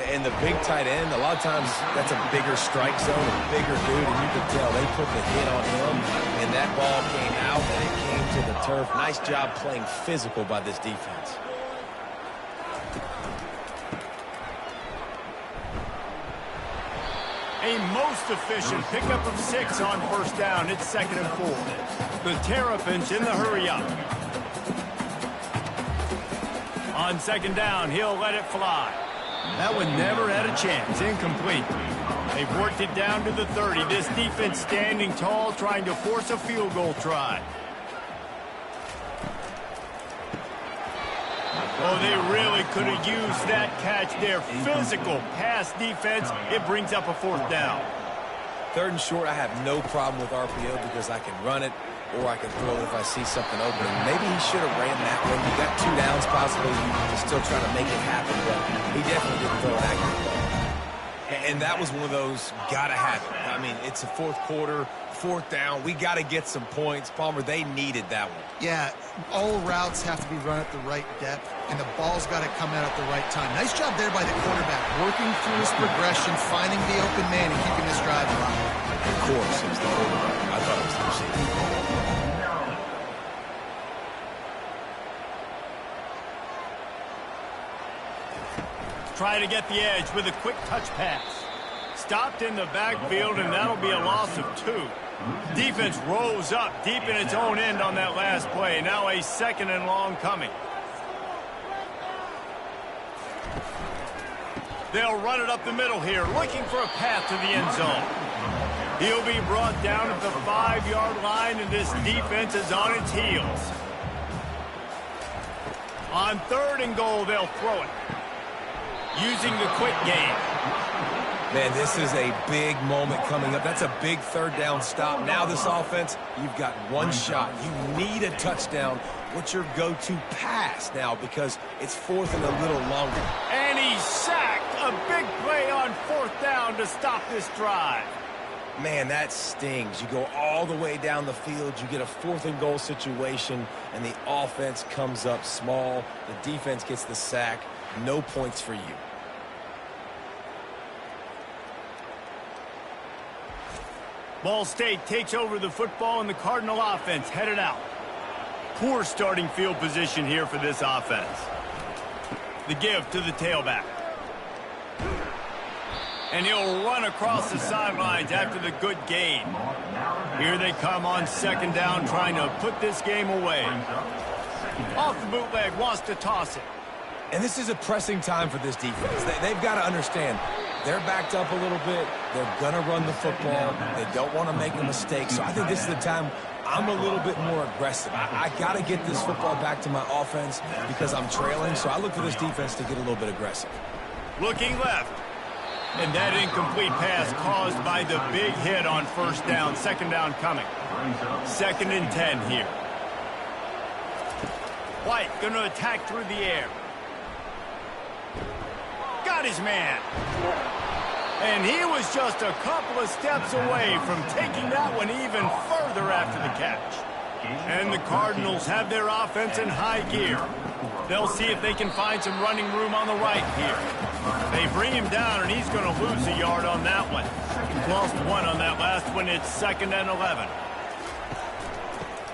And the big tight end, a lot of times that's a bigger strike zone, a bigger dude, and you can tell they put the hit on him, and that ball came out, and it came to the turf. Nice job playing physical by this defense.
A most efficient pickup of 6 on first down. It's 2nd and 4. The Terrapins in the hurry up. On 2nd down, he'll let it fly. That one never had a chance. Incomplete. They've worked it down to the 30. This defense standing tall, trying to force a field goal try. Oh, they really could have used that catch there. Physical pass defense. It brings up a 4th down.
3rd and short, I have no problem with RPO because I can run it or I can throw it if I see something open. Maybe he should have ran that one. You got 2 downs possibly. You're still trying to make it happen, but he definitely didn't throw an accurate ball. And that was one of those gotta have it. I mean, it's a 4th quarter, 4th down. We got to get some points. Palmer, they needed that one.
Yeah, all routes have to be run at the right depth, and the ball's got to come out at the right time. Nice job there by the quarterback, working through his progression, finding the open man, and keeping this drive alive.
Of course, it was the quarterback. I thought it was the receiver.
Try to get the edge with a quick touch pass. Stopped in the backfield, and that'll be a loss of 2. Defense rolls up deep in its own end on that last play. Now a 2nd and long coming. They'll run it up the middle here, looking for a path to the end zone. He'll be brought down at the 5-yard line, and this defense is on its heels. On 3rd and goal, they'll throw it. Using the quick game.
Man, this is a big moment coming up. That's a big 3rd down stop. Now this offense, you've got one shot. You need a touchdown. What's your go-to pass now? Because it's 4th and a little longer.
And he's sacked. A big play on 4th down to stop this drive.
Man, that stings. You go all the way down the field. You get a 4th and goal situation, and the offense comes up small. The defense gets the sack. No points for you.
Ball State takes over the football, and the Cardinal offense headed out. Poor starting field position here for this offense. The give to the tailback. And he'll run across the sidelines after the good gain. Here they come on 2nd down, trying to put this game away. Off the bootleg, wants to toss it.
And this is a pressing time for this defense. They've got to understand they're backed up a little bit. They're going to run the football. They don't want to make a mistake. So I think this is the time I'm a little bit more aggressive. I got to get this football back to my offense because I'm trailing. So I look for this defense to get a little bit aggressive.
Looking left. And that incomplete pass caused by the big hit on first down. Second down coming. 2nd and 10 here. White going to attack through the air. Got his man. And he was just a couple of steps away from taking that one even further after the catch. And the Cardinals have their offense in high gear. They'll see if they can find some running room on the right here. They bring him down, and he's going to lose a yard on that one. Lost 1 on that last one. It's 2nd and 11.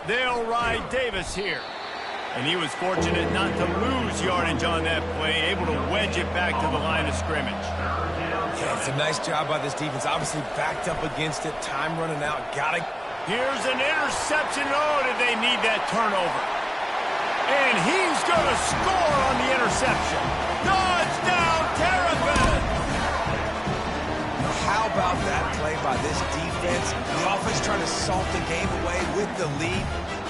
They'll ride Davis here. And he was fortunate not to lose yardage on that play, able to wedge it back to the line of scrimmage.
Yeah, it's a nice job by this defense. Obviously backed up against it. Time running out.
Here's an interception. Oh, did they need that turnover? And he's going to score on the interception. Touchdown, Terrapins!
How about that play by this defense? The offense trying to salt the game away with the lead.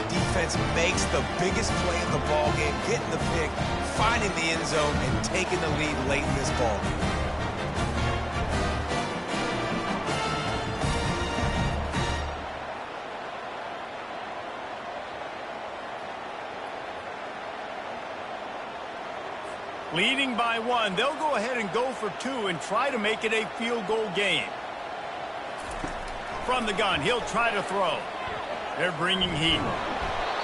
Defense makes the biggest play in the ball game, getting the pick, finding the end zone, and taking the lead late in this ball game.
Leading by 1, they'll go ahead and go for 2 and try to make it a field goal game. From the gun, he'll try to throw. They're bringing heat.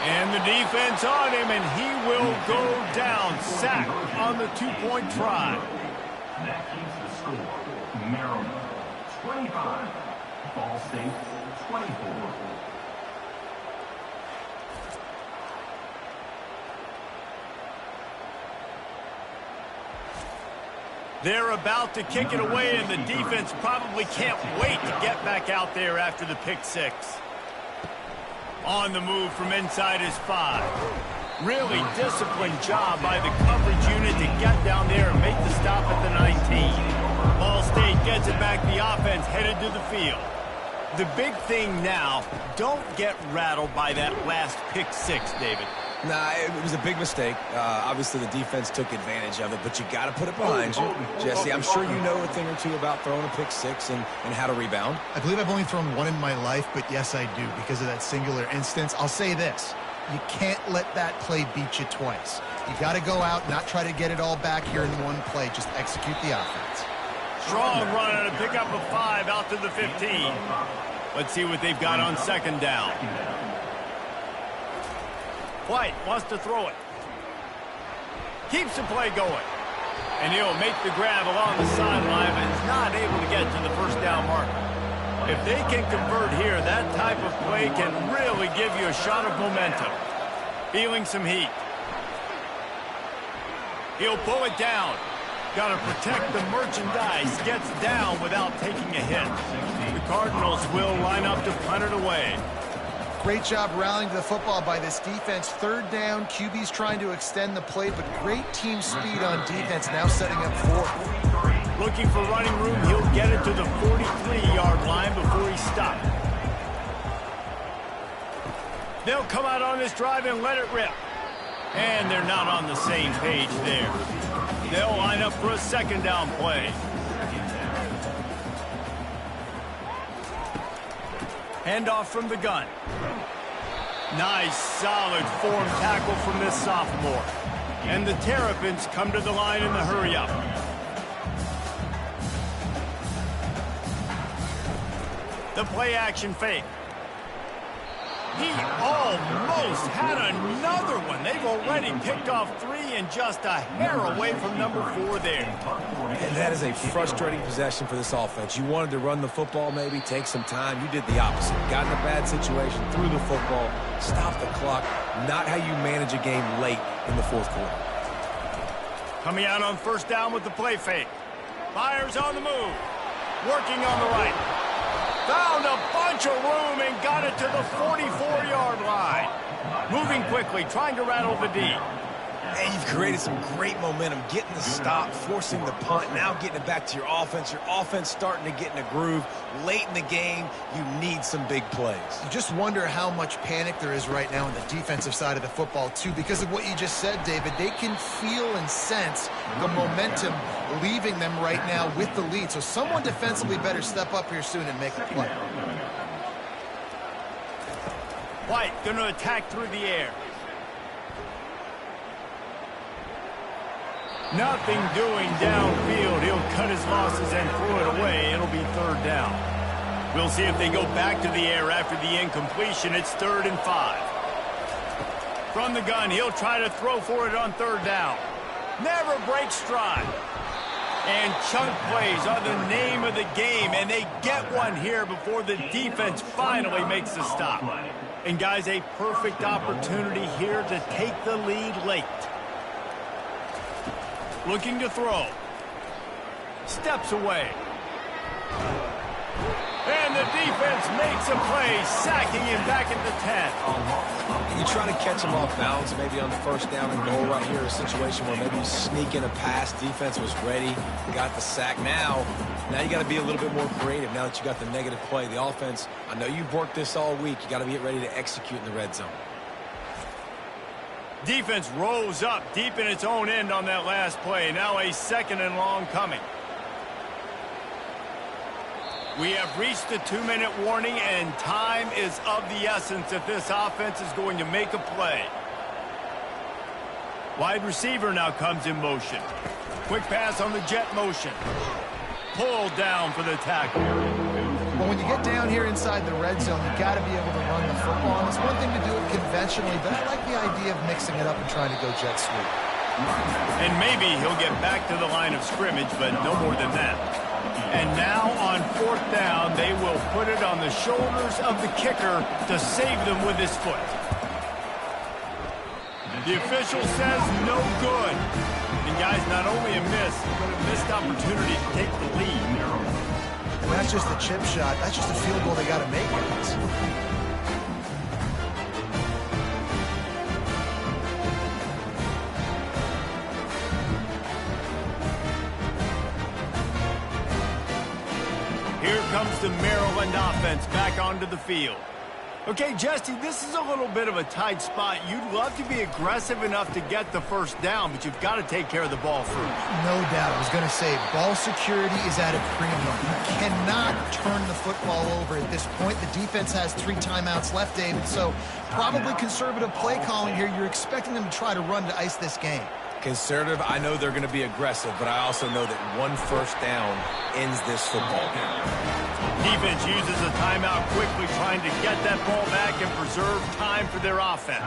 And the defense on him, and he will go down. Sack on the 2-point try.
That keeps the score. Maryland, 25. Ball State, 24.
They're about to kick it away, and the defense probably can't wait to get back out there after the pick 6. On the move from inside his 5. Really disciplined job by the coverage unit to get down there and make the stop at the 19. Ball State gets it back. The offense headed to the field. The big thing now, don't get rattled by that last pick 6, David.
Nah, it was a big mistake. Obviously, the defense took advantage of it, but you got to put it behind you. Jesse, I'm sure you know a thing or two about throwing a pick 6 and how to rebound.
I believe I've only thrown 1 in my life, but yes, I do because of that singular instance. I'll say this. You can't let that play beat you twice. You got to go out, not try to get it all back here in one play. Just execute the offense.
Strong run and a pickup of 5 out to the 15. Let's see what they've got on 2nd down. White wants to throw it. Keeps the play going. And he'll make the grab along the sideline, but is not able to get to the first down marker. If they can convert here, that type of play can really give you a shot of momentum. Feeling some heat. He'll pull it down. Got to protect the merchandise. Gets down without taking a hit. The Cardinals will line up to punt it away.
Great job rallying to the football by this defense. 3rd down, QB's trying to extend the play, but great team speed on defense, now setting up 4th.
Looking for running room, he'll get it to the 43-yard line before he's stopped. They'll come out on this drive and let it rip. And they're not on the same page there. They'll line up for a 2nd down play. Handoff from the gun. Nice, solid form tackle from this sophomore. And the Terrapins come to the line in the hurry-up. The play-action fake. He almost had another one. They've already picked off 3 and just a hair away from number 4 there.
And that is a frustrating possession for this offense. You wanted to run the football, maybe take some time. You did the opposite. Got in a bad situation, threw the football, stopped the clock. Not how you manage a game late in the 4th quarter.
Coming out on 1st down with the play fake. Fires on the move. Working on the right. Found a bunch of room and got it to the 44-yard line. Moving quickly, trying to rattle the D.
And you've created some great momentum, getting the stop, forcing the punt, now getting it back to your offense. Your offense starting to get in a groove. Late in the game, you need some big plays.
You just wonder how much panic there is right now on the defensive side of the football, too, because of what you just said, David. They can feel and sense the momentum leaving them right now with the lead. So someone defensively better step up here soon and make a play.
White going to attack through the air. Nothing doing downfield. He'll cut his losses and throw it away. It'll be 3rd down. We'll see if they go back to the air after the incompletion. It's 3rd and 5. From the gun, he'll try to throw for it on 3rd down. Never break stride. And chunk plays are the name of the game, and they get one here before the defense finally makes the stop. And guys, a perfect opportunity here to take the lead late. Looking to throw. Steps away. And the defense makes a play, sacking him back at the 10.
You try to catch him off balance, maybe on the 1st down and goal right here, a situation where maybe you sneak in a pass, defense was ready, got the sack. Now you got to be a little bit more creative now that you got the negative play. The offense, I know you've worked this all week. You got to get ready to execute in the red zone.
Defense rose up deep in its own end on that last play. Now a 2nd and long coming. We have reached the 2-minute warning, and time is of the essence if this offense is going to make a play. Wide receiver now comes in motion. Quick pass on the jet motion. Pulled down for the tackle.
Well, when you get down here inside the red zone, you got to be able to run the football. And it's one thing to do it conventionally, but I like the idea of mixing it up and trying to go jet sweep.
And maybe he'll get back to the line of scrimmage, but no more than that. And now on 4th down, they will put it on the shoulders of the kicker to save them with his foot. The official says no good. And guys, not only a miss, but a missed opportunity to take the lead.
And that's just a chip shot. That's just a field goal they got to make, guys.
Here comes the Maryland offense back onto the field. Okay, Jesse, this is a little bit of a tight spot. You'd love to be aggressive enough to get the 1st down, but you've got to take care of the ball first.
No doubt. I was going to say, ball security is at a premium. You cannot turn the football over at this point. The defense has 3 timeouts left, David, so probably conservative play calling here. You're expecting them to try to run to ice this game.
Conservative, I know they're going to be aggressive, but I also know that 1 1st down ends this football game.
Defense uses a timeout quickly, trying to get that ball back and preserve time for their offense.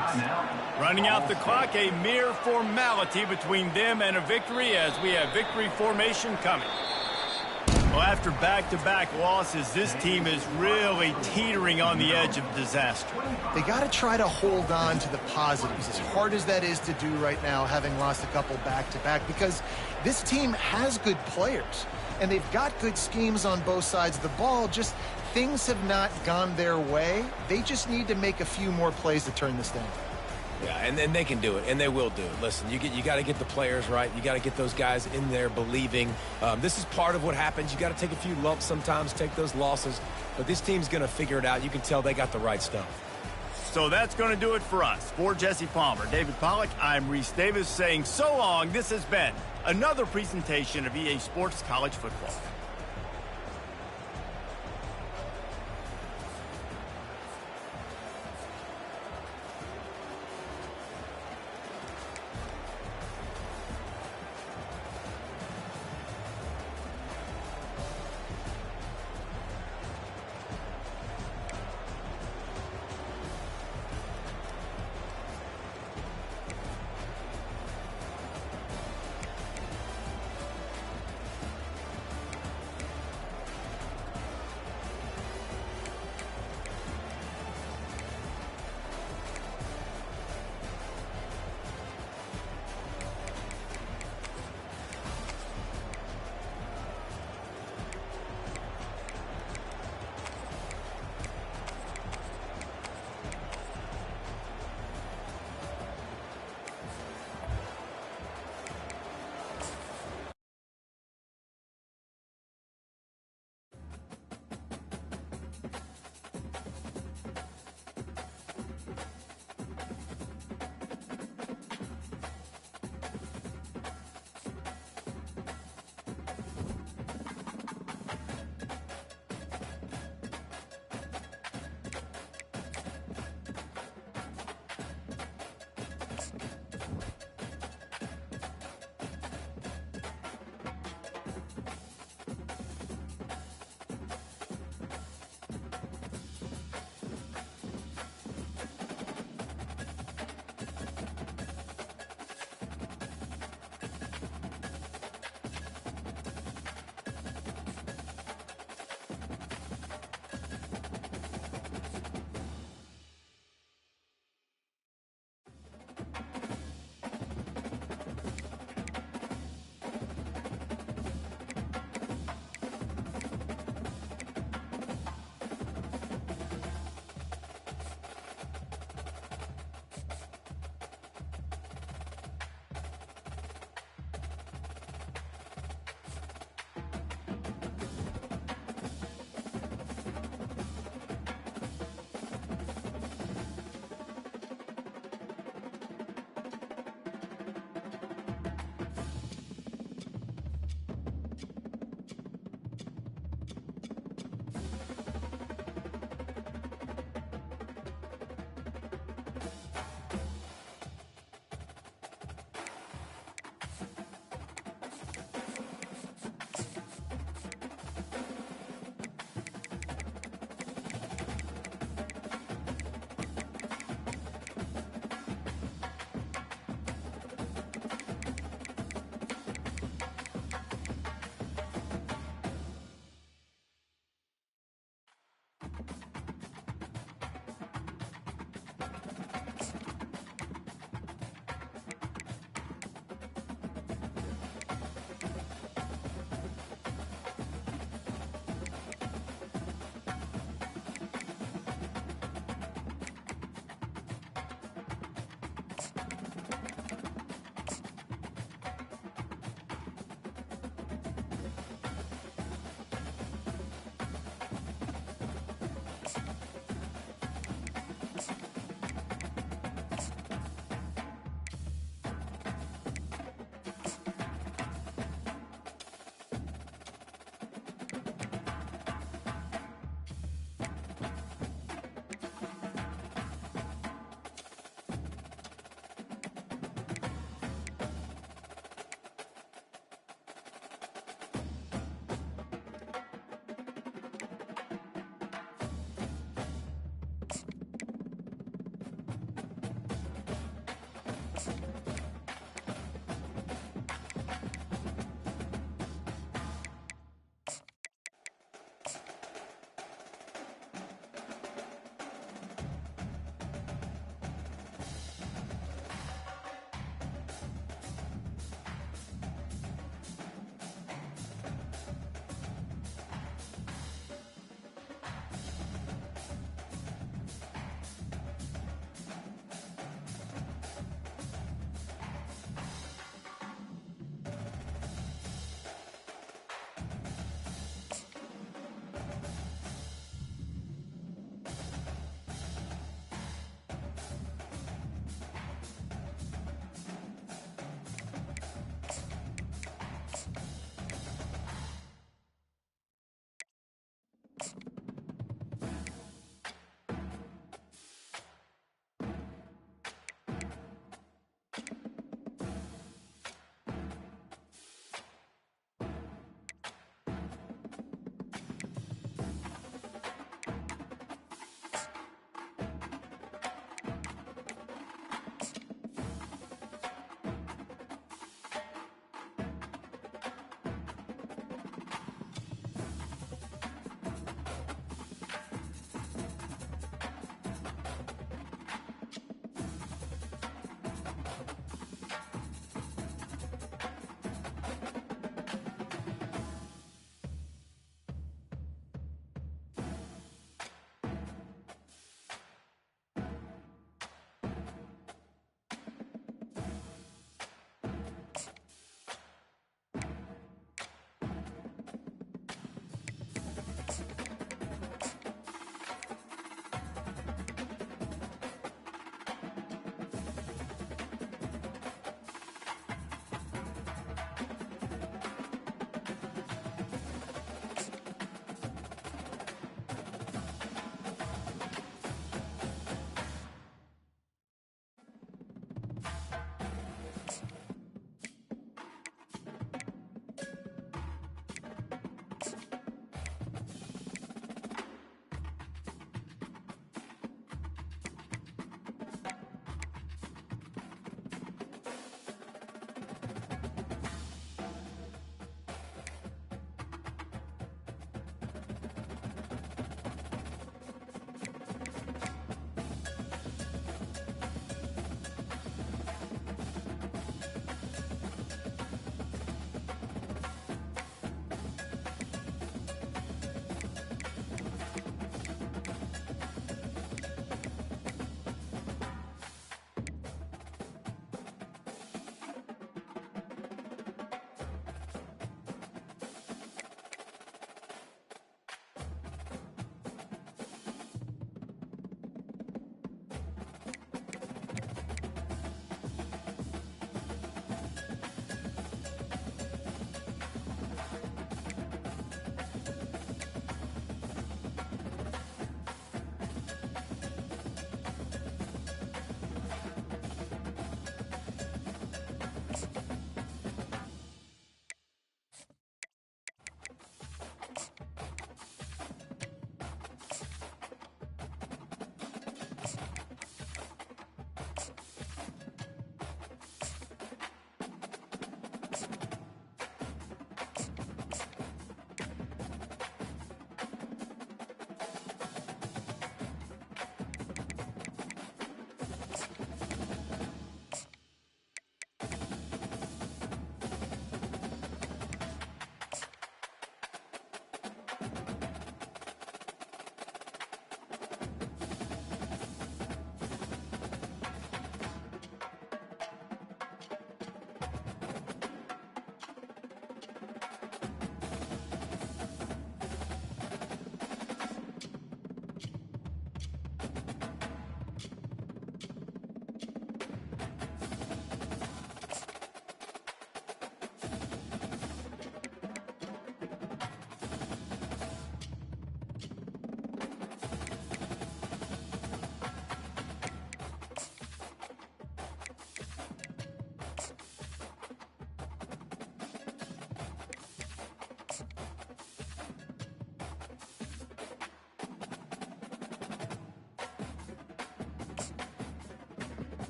Running out the clock, a mere formality between them and a victory as we have victory formation coming. Well, after back-to-back losses, this team is really teetering on the edge of disaster.
They got to try to hold on to the positives, as hard as that is to do right now, having lost a couple back-to-back, because this team has good players, and they've got good schemes on both sides of the ball. Just things have not gone their way. They just need to make a few more plays to turn this thing.
Yeah, and then they can do it, and they will do it. Listen, you got to get the players right. You got to get those guys in there believing. This is part of what happens. You got to take a few lumps sometimes, take those losses. But this team's going to figure it out. You can tell they got the right stuff.
So that's going to do it for us. For Jesse Palmer, David Pollack, I'm Reese Davis saying so long. This has been another presentation of EA Sports College Football.